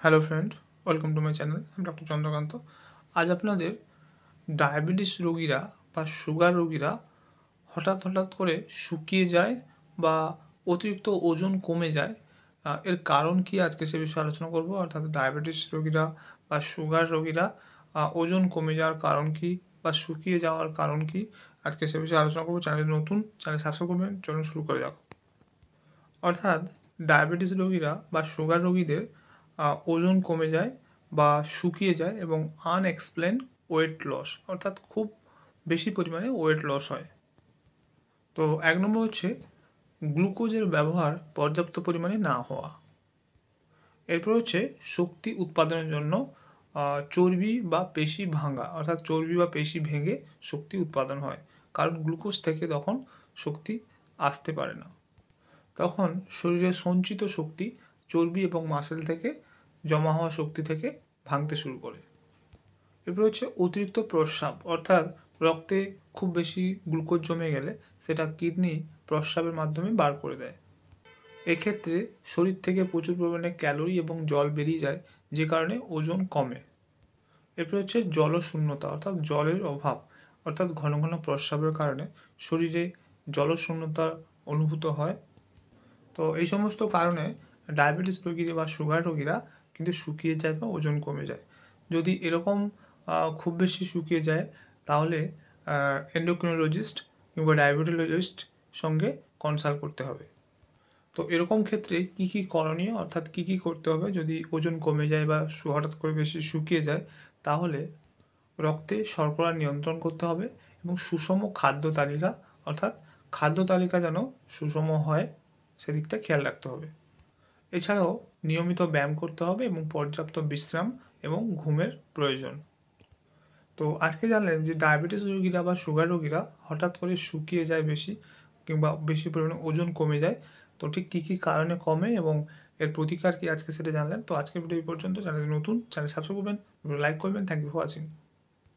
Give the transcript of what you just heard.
Hello friend, welcome to my channel. আমি doctor Chandrakant. আজ আপনাদের ডায়াবেটিস রোগীরা বা সুগার রোগীরা হঠাৎ করে শুকিয়ে যায় বা অতিরিক্ত ওজন কমে যায়, এর কারণ কি আজকে সে বিষয়ে আলোচনা করব। অর্থাৎ ডায়াবেটিস রোগীরা বা সুগার রোগীরা ওজন কমে যাওয়ার কারণ কি বা শুকিয়ে যাওয়ার কারণ কি, আজকে সে বিষয়ে আলোচনা করবো। চ্যানেল নতুন, চ্যানেল সাবস্ক্রাইব করবেন। চলুন শুরু করে যাক। অর্থাৎ ডায়াবেটিস রোগীরা বা সুগার রোগীদের ওজন কমে যায় বা শুকিয়ে যায় এবং আনএক্সপ্লেন ওয়েট লস, অর্থাৎ খুব বেশি পরিমাণে ওয়েট লস হয়। তো 1 নম্বর হচ্ছে গ্লুকোজের ব্যবহার পর্যাপ্ত পরিমাণে না হওয়া। এরপর হচ্ছে শক্তি উৎপাদনের জন্য চর্বি বা পেশি ভাঙা, অর্থাৎ চর্বি বা পেশি ভেঙে শক্তি উৎপাদন হয়, কারণ গ্লুকোজ থেকে তখন শক্তি আসতে পারে না। তখন শরীরে সঞ্চিত শক্তি চর্বি এবং মাসেল থেকে জমা হওয়া শক্তি থেকে ভাঙতে শুরু করে। এরপর হচ্ছে অতিরিক্ত প্রস্রাব, অর্থাৎ রক্তে খুব বেশি গ্লুকোজ জমে গেলে সেটা কিডনি প্রস্রাবের মাধ্যমে বার করে দেয়। এক্ষেত্রে শরীর থেকে প্রচুর পরিমাণে ক্যালোরি এবং জল বেরিয়ে যায়, যে কারণে ওজন কমে। এরপর হচ্ছে জলশূন্যতা, অর্থাৎ জলের অভাব, অর্থাৎ ঘন ঘন প্রস্রাবের কারণে শরীরে জলশূন্যতা অনুভূত হয়। তো এই সমস্ত কারণে ডায়াবেটিস রোগীরা বা সুগার রোগীরা কিন্তু শুকিয়ে যায় বা ওজন কমে যায়। যদি এরকম খুব বেশি শুকিয়ে যায়, তাহলে এন্ডোক্রিনোলজিস্ট কিংবা ডায়াবেটোলজিস্ট সঙ্গে কনসাল্ট করতে হবে। তো এরকম ক্ষেত্রে কি কি করণীয়, অর্থাৎ কি কি করতে হবে যদি ওজন কমে যায় বা হঠাৎ করে বেশি শুকিয়ে যায়, তাহলে রক্তে শর্করা নিয়ন্ত্রণ করতে হবে এবং সুষম খাদ্য তালিকা, অর্থাৎ খাদ্য তালিকা যেন সুষম হয় সেদিকটা খেয়াল রাখতে হবে। এছাড়াও নিয়মিত ব্যায়াম করতে হবে এবং পর্যাপ্ত বিশ্রাম এবং ঘুমের প্রয়োজন। তো আজকে জানলেন যে ডায়াবেটিস রোগীরা বা সুগার রোগীরা হঠাৎ করে শুকিয়ে যায় বেশি, কিংবা বেশি পরিমাণে ওজন কমে যায়। তো ঠিক কী কী কারণে কমে এবং এর প্রতিকার কি, আজকে সেটা জানলেন। তো আজকের ভিডিও এই পর্যন্ত। চ্যানেল নতুন, চ্যানেল সাবস্ক্রাইব করবেন, লাইক করবেন। Thank you for watching.